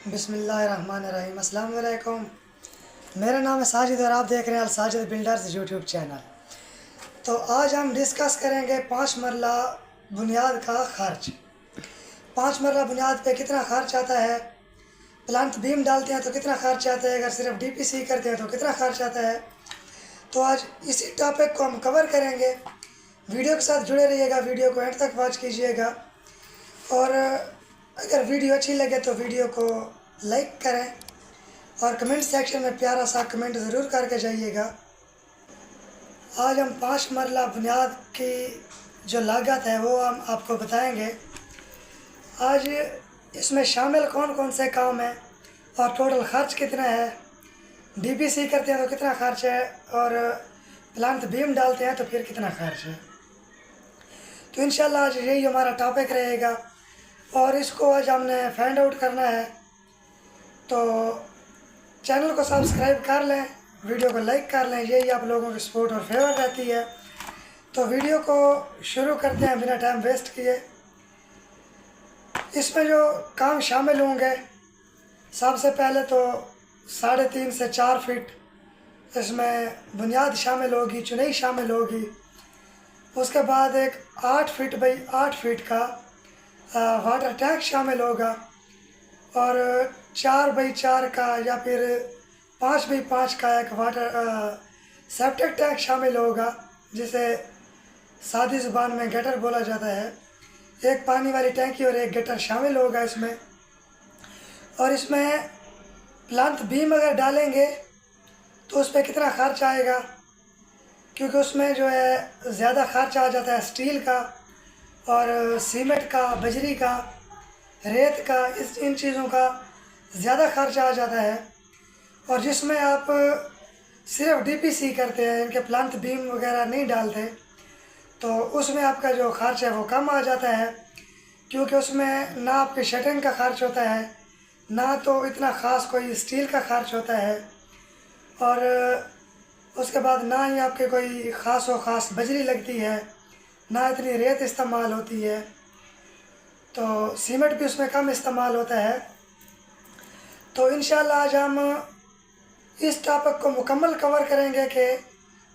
बिस्मिल्लाहिर्रहमानिर्रहीम। अस्सलाम वालेकुम। मेरा नाम है साजिद और आप देख रहे हैं अल साजिद बिल्डर्स यूट्यूब चैनल। तो आज हम डिस्कस करेंगे 5 मरला बुनियाद का ख़र्च। 5 मरला बुनियाद पे कितना ख़र्च आता है, प्लांट बीम डालते हैं तो कितना ख़र्च आता है, अगर सिर्फ डीपीसी करते हैं तो कितना ख़र्च आता है। तो आज इसी टॉपिक को हम कवर करेंगे। वीडियो के साथ जुड़े रहिएगा, वीडियो को एंड तक वॉच कीजिएगा और अगर वीडियो अच्छी लगे तो वीडियो को लाइक करें और कमेंट सेक्शन में प्यारा सा कमेंट ज़रूर करके जाइएगा। आज हम 5 मरला बुनियाद की जो लागत है वो हम आपको बताएंगे। आज इसमें शामिल कौन कौन से काम हैं और टोटल ख़र्च कितना है, डीपीसी करते हैं तो कितना ख़र्च है और प्लांट बीम डालते हैं तो फिर कितना ख़र्च है। तो इंशाल्लाह आज यही हमारा टॉपिक रहेगा और इसको आज हमने फाइंड आउट करना है। तो चैनल को सब्सक्राइब कर लें, वीडियो को लाइक कर लें, यही आप लोगों की सपोर्ट और फेवर रहती है। तो वीडियो को शुरू करते हैं बिना टाइम वेस्ट किए। इसमें जो काम शामिल होंगे, सबसे पहले तो 3.5 से 4 फीट इसमें बुनियाद शामिल होगी, चुनाई शामिल होगी। उसके बाद एक 8 फीट बाई 8 फीट का वाटर टैंक शामिल होगा और 4 बाई 4 का या फिर 5 बाई 5 का एक वाटर सेप्टिक टैंक शामिल होगा, जिसे सादी ज़ुबान में गटर बोला जाता है। एक पानी वाली टैंकी और एक गटर शामिल होगा इसमें। और इसमें प्लांट बीम अगर डालेंगे तो उस पर कितना खर्च आएगा, क्योंकि उसमें जो है ज़्यादा खर्च आ जाता है स्टील का और सीमेंट का, बजरी का, रेत का, इन चीज़ों का ज़्यादा खर्च आ जाता है। और जिसमें आप सिर्फ डीपीसी करते हैं, इनके प्लांट बीम वगैरह नहीं डालते, तो उसमें आपका जो खर्च है वो कम आ जाता है, क्योंकि उसमें ना आपके शटरिंग का खर्च होता है, ना तो इतना ख़ास कोई स्टील का खर्च होता है और उसके बाद ना ही आपके कोई ख़ास बजरी लगती है, ना इतनी रेत इस्तेमाल होती है। तो सीमेंट भी उसमें कम इस्तेमाल होता है। तो इंशाल्लाह आज हम इस टॉपिक को मुकम्मल कवर करेंगे कि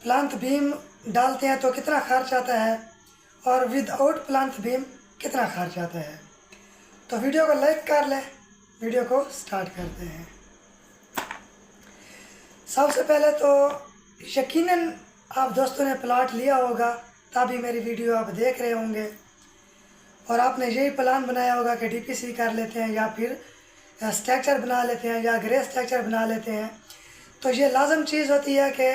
प्लांट बीम डालते हैं तो कितना खर्च आता है और विदाउट प्लांट बीम कितना खर्च आता है। तो वीडियो को लाइक कर लें, वीडियो को स्टार्ट करते हैं। सबसे पहले तो यकीनन आप दोस्तों ने प्लाट लिया होगा, तभी मेरी वीडियो आप देख रहे होंगे और आपने यही प्लान बनाया होगा कि डीपीसी कर लेते हैं या फिर स्ट्रक्चर बना लेते हैं या ग्रे स्ट्रक्चर बना लेते हैं। तो ये लाजम चीज़ होती है कि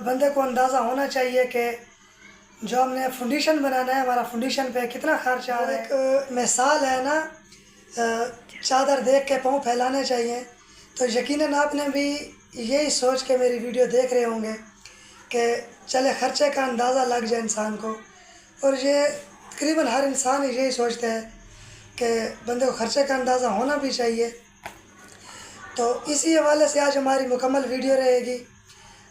बंदे को अंदाज़ा होना चाहिए कि जो हमने फुंडेशन बनाना है, हमारा फुंडेशन पे कितना खर्च आ रहा है। एक मिसाल है ना, चादर देख के पाँव फैलाने चाहिए। तो यकीनन आपने भी यही सोच के मेरी वीडियो देख रहे होंगे कि चले ख़र्चे का अंदाज़ा लग जाए इंसान को। और ये तकरीबन हर इंसान यही सोचता है कि बंदे को ख़र्चे का अंदाज़ा होना भी चाहिए। तो इसी हवाले से आज हमारी मुकम्मल वीडियो रहेगी।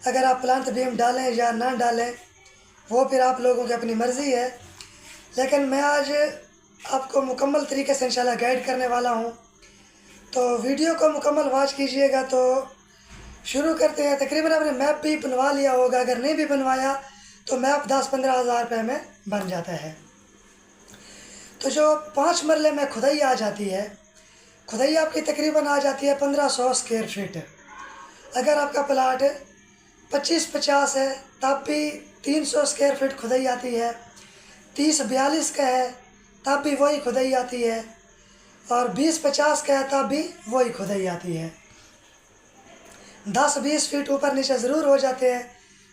अगर आप प्लांट बीम डालें या ना डालें वो फिर आप लोगों की अपनी मर्ज़ी है, लेकिन मैं आज आपको मुकम्मल तरीके से इंशाल्लाह गाइड करने वाला हूँ। तो वीडियो को मुकम्मल वॉच कीजिएगा। तो शुरू करते हैं। तकरीबन आपने मैप भी बनवा लिया होगा, अगर नहीं भी बनवाया तो मैप 10-15 हज़ार रुपये में बन जाता है। तो जो 5 मरले में खुदाई आ जाती है, खुदाई आपकी तकरीबन आ जाती है 1500 स्क्वायर फीट। अगर आपका प्लाट 25-50 है तब भी 300 स्क्वायर फीट खुदाई आती है, 30-42 का है तब भी वही खुदाई आती है और 20-50 का है तब भी वही खुदाई आती है। 10-20 फीट ऊपर नीचे ज़रूर हो जाते हैं,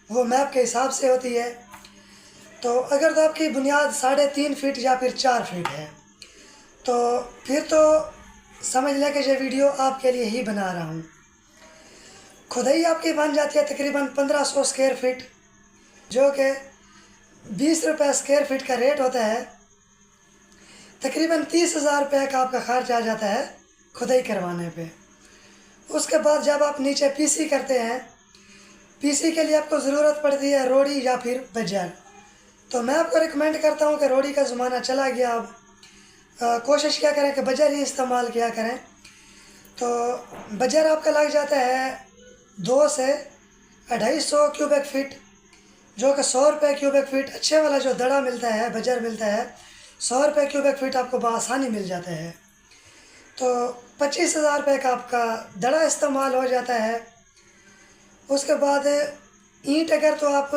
वो मैप के हिसाब से होती है। तो अगर तो आपकी बुनियाद 3.5 फीट या फिर 4 फीट है तो फिर तो समझ लें कि ये वीडियो आपके लिए ही बना रहा हूँ। खुदाई आपकी बन जाती है तकरीबन 1500 स्क्वायर फीट, जो कि 20 रुपये स्क्वायर फीट का रेट होता है। तकरीबन 30,000 रुपये का आपका खर्च आ जाता है खुदाई करवाने पे। उसके बाद जब आप नीचे पीसी करते हैं, पीसी के लिए आपको ज़रूरत पड़ती है रोड़ी या फिर बजर। तो मैं आपको रिकमेंड करता हूँ कि रोड़ी का ज़माना चला गया, अब कोशिश क्या करें कि बजर ही इस्तेमाल किया करें। तो बजर आपका लग जाता है 2 से 250 क्यूबिक फीट, जो कि 100 रुपये क्यूबिक फीट। अच्छे वाला जो दड़ा मिलता है, बजर मिलता है, 100 रुपये क्यूबिक फीट आपको बआसानी मिल जाता है। तो 25,000 रुपये का आपका दड़ा इस्तेमाल हो जाता है। उसके बाद ईंट अगर तो आप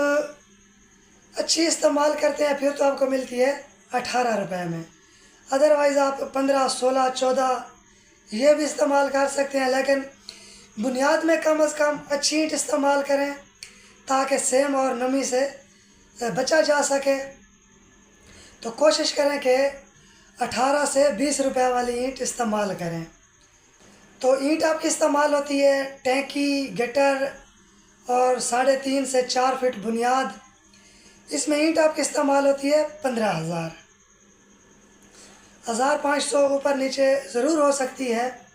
अच्छी इस्तेमाल करते हैं फिर तो आपको मिलती है 18 रुपये में। अदरवाइज़ आप 15, 16, 14 ये भी इस्तेमाल कर सकते हैं, लेकिन बुनियाद में कम से कम अच्छी ईंट इस्तेमाल करें ताकि सेम और नमी से बचा जा सके। तो कोशिश करें कि 18 से 20 रुपये वाली ईंट इस्तेमाल करें। तो ईंट आपकी इस्तेमाल होती है टैंकी, गटर और 3.5 से 4 फीट बुनियाद। इसमें ईंट आपकी इस्तेमाल होती है 15,000, 1,500 ऊपर नीचे ज़रूर हो सकती है,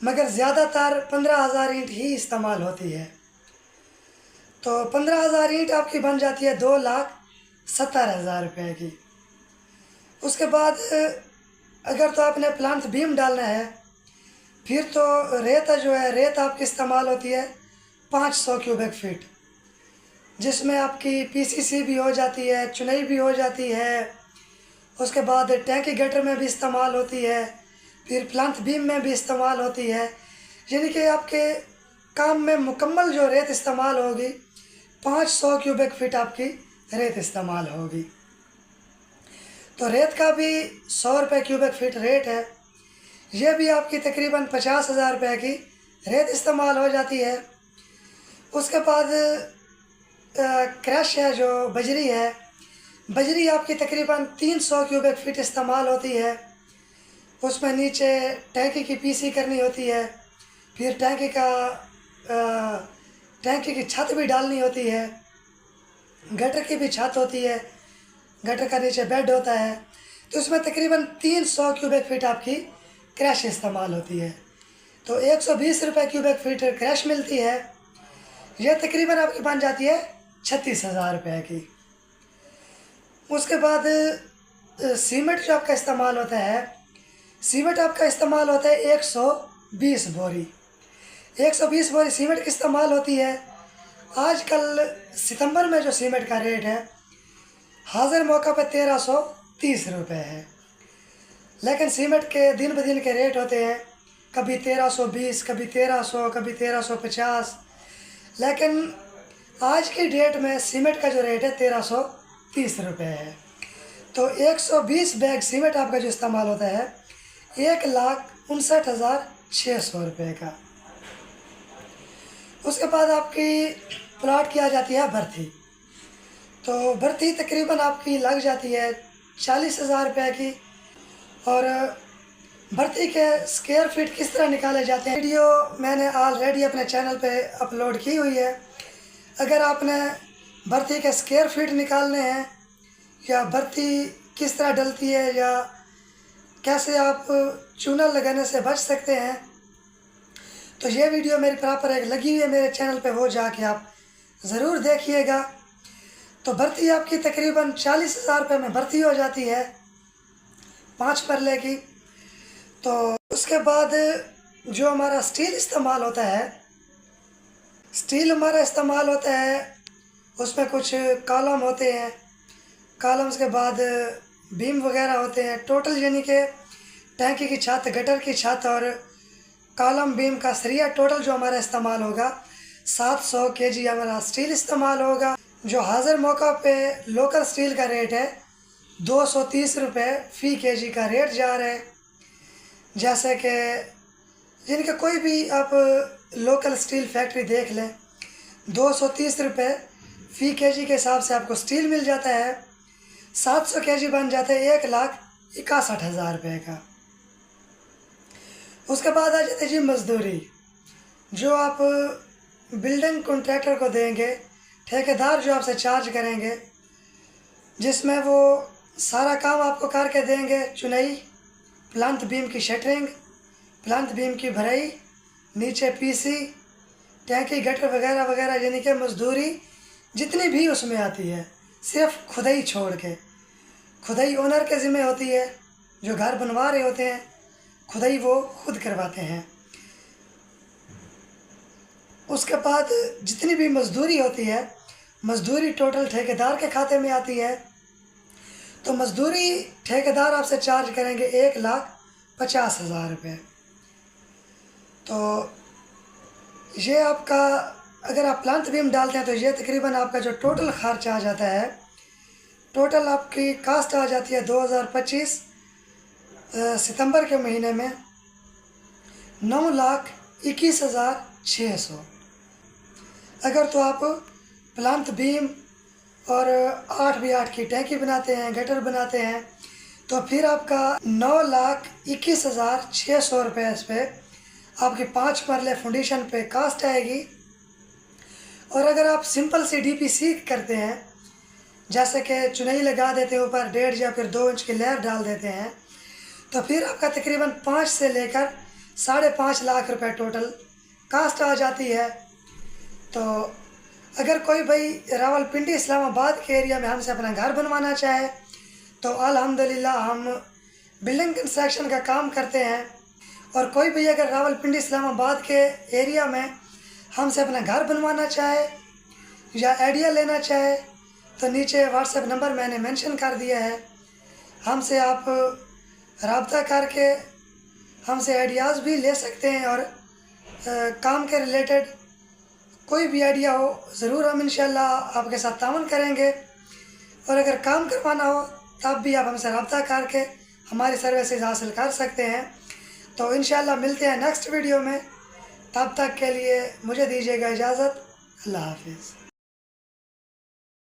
मगर ज़्यादातर 15,000 ईंट ही इस्तेमाल होती है। तो 15,000 ईंट आपकी बन जाती है 2,70,000 रुपये की। उसके बाद अगर तो आपने प्लांथ बीम डालना है फिर तो रेत जो है, रेत आपकी इस्तेमाल होती है 500 क्यूबिक फीट, जिसमें आपकी पीसीसी भी हो जाती है, चुनाई भी हो जाती है। उसके बाद टैंकी गटर में भी इस्तेमाल होती है, फिर प्लांथ बीम में भी इस्तेमाल होती है। यानी कि आपके काम में मुकम्मल जो रेत इस्तेमाल होगी 500 क्यूबिक फीट आपकी रेत इस्तेमाल होगी। तो रेत का भी 100 रुपये क्यूबिक फीट रेट है। ये भी आपकी तकरीबन 50,000 रुपये की रेत इस्तेमाल हो जाती है। उसके बाद क्रश है, जो बजरी है, बजरी आपकी तकरीबन 300 क्यूबिक फीट इस्तेमाल होती है। उसमें नीचे टैंकी की पीसी करनी होती है, फिर टैंकी की छत भी डालनी होती है, गटर की भी छत होती है, गटर का नीचे बेड होता है। तो उसमें तकरीबन 300 क्यूबिक फीट आपकी क्रैश इस्तेमाल होती है। तो 120 रुपये क्यूबिक फीट क्रैश मिलती है। यह तकरीबन आपकी बन जाती है 36,000 रुपये की। उसके बाद सीमेंट जो आपका इस्तेमाल होता है, सीमेंट आपका इस्तेमाल होता है 120 बोरी। 120 बोरी सीमेंट की इस्तेमाल होती है। आजकल सितंबर में जो सीमेंट का रेट है हाजिर मौका पर 1330 रुपये है, लेकिन सीमेंट के दिन ब दिन के रेट होते हैं, कभी 1320, कभी 1300, कभी 1350। लेकिन आज की डेट में सीमेंट का जो रेट है 1330 रुपये है। तो 120 बैग सीमेंट आपका जो इस्तेमाल होता है 1,59,600 रुपये का। उसके बाद आपकी प्लाट की आ जाती है भर्ती। तो भर्ती तकरीबन आपकी लग जाती है 40,000 रुपये की। और भर्ती के स्क्वायर फीट किस तरह निकाले जाते हैं वीडियो मैंने ऑलरेडी अपने चैनल पे अपलोड की हुई है। अगर आपने भर्ती के स्क्वायर फीट निकालने हैं या भर्ती किस तरह डलती है या कैसे आप चूना लगाने से बच सकते हैं, तो ये वीडियो मेरी प्रॉपर एक लगी हुई है मेरे चैनल पे, वो जाके आप ज़रूर देखिएगा। तो भर्ती आपकी तकरीबन 40,000 रुपये में भर्ती हो जाती है 5 परले की। तो उसके बाद जो हमारा स्टील इस्तेमाल होता है, स्टील हमारा इस्तेमाल होता है, उसमें कुछ कॉलम होते हैं, कॉलम्स के बाद बीम वगैरह होते हैं। टोटल यानी कि टैंकी की छत, गटर की छत और कॉलम बीम का सरिया टोटल जो हमारा इस्तेमाल होगा 700 kg हमारा स्टील इस्तेमाल होगा। जो हाजिर मौका पे लोकल स्टील का रेट है 230 रुपये फ़ी kg का रेट जा रहा है। जैसे कि जिनके कोई भी आप लोकल स्टील फैक्ट्री देख लें, 230 रुपये फ़ी kg के हिसाब से आपको स्टील मिल जाता है। 700 kg बन जाता है 1,61,000 रुपये का। उसके बाद आ जाती है जी मजदूरी, जो आप बिल्डिंग कॉन्ट्रैक्टर को देंगे, ठेकेदार जो आपसे चार्ज करेंगे, जिसमें वो सारा काम आपको करके देंगे। चुनाई, प्लांथ बीम की शटरिंग, प्लांथ बीम की भराई, नीचे पीसी, टैंकी गटर वगैरह वगैरह, यानी कि मजदूरी जितनी भी उसमें आती है सिर्फ खुदाई छोड़ के, खुदाई ओनर के ज़िम्मे होती है। जो घर बनवा रहे होते हैं खुदाई वो खुद करवाते हैं। उसके बाद जितनी भी मजदूरी होती है, मजदूरी टोटल ठेकेदार के खाते में आती है। तो मजदूरी ठेकेदार आपसे चार्ज करेंगे 1,50,000 रुपये। तो ये आपका, अगर आप प्लांट बीम डालते हैं तो ये तकरीबन आपका जो टोटल खर्च आ जाता है, टोटल आपकी कास्ट आ जाती है 2025 सितंबर के महीने में 9,21,600। अगर तो आप प्लांट बीम और 8x8 की टैंकी बनाते हैं, गटर बनाते हैं, तो फिर आपका 9,21,600 रुपये इस पर आपकी 5 मरले फाउंडेशन पे कास्ट आएगी। और अगर आप सिंपल सी DPC करते हैं, जैसे कि चुनाई लगा देते हैं ऊपर 1.5 या फिर 2 इंच की लेयर डाल देते हैं, तो फिर आपका तकरीबन 5 से लेकर 5.5 लाख रुपए टोटल कास्ट आ जाती है। तो अगर कोई भाई रावलपिंडी इस्लामाबाद के एरिया में हमसे अपना घर बनवाना चाहे तो अल्हम्दुलिल्लाह हम बिल्डिंग कंस्ट्रक्शन का काम करते हैं। और कोई भी अगर रावलपिंडी इस्लामाबाद के एरिया में हमसे अपना घर बनवाना चाहे या आइडिया लेना चाहे तो नीचे व्हाट्सएप नंबर मैंने मेंशन कर दिया है। हमसे आप रब्ता करके हमसे आइडियाज़ भी ले सकते हैं। और काम के रिलेटेड कोई भी आइडिया हो ज़रूर हम इंशाल्लाह आपके साथ ताउन करेंगे। और अगर काम करवाना हो तब भी आप हमसे रब्ता करके हमारी सर्विसेज हासिल कर सकते हैं। तो इंशाल्लाह मिलते हैं नेक्स्ट वीडियो में। तब तक के लिए मुझे दीजिएगा इजाज़त। अल्लाह हाफिज़।